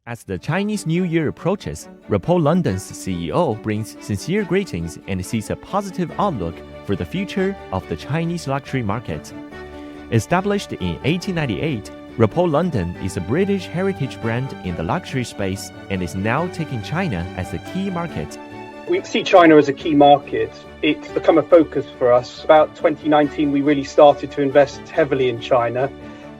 As the Chinese New Year approaches, Rapport London's CEO brings sincere greetings and sees a positive outlook for the future of the Chinese luxury market. Established in 1898, Rapport London is a British heritage brand in the luxury space and is now taking China as a key market. We see China as a key market. It's become a focus for us. About 2019, we really started to invest heavily in China.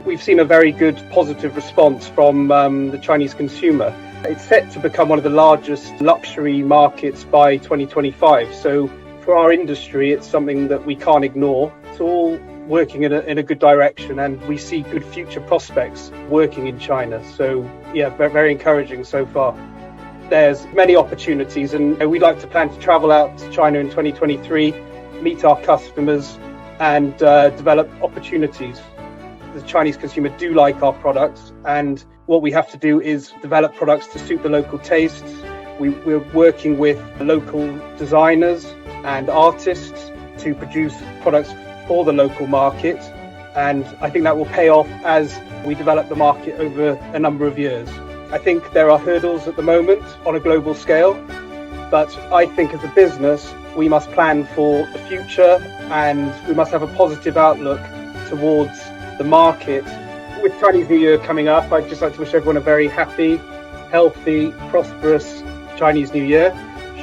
We've seen a very good positive response from the Chinese consumer. It's set to become one of the largest luxury markets by 2025. So for our industry, it's something that we can't ignore. It's all working in a good direction, and we see good future prospects working in China. So yeah, very encouraging so far. There's many opportunities, and we'd like to plan to travel out to China in 2023, meet our customers, and develop opportunities. The Chinese consumer do like our products, and what we have to do is develop products to suit the local tastes. We're working with local designers and artists to produce products for the local market, and I think that will pay off as we develop the market over a number of years. I think there are hurdles at the moment on a global scale, but I think as a business we must plan for the future, and we must have a positive outlook towards the market. With Chinese New Year coming up, I'd just like to wish everyone a very happy, healthy, prosperous Chinese New Year.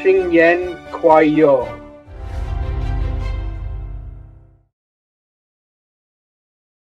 新年快乐!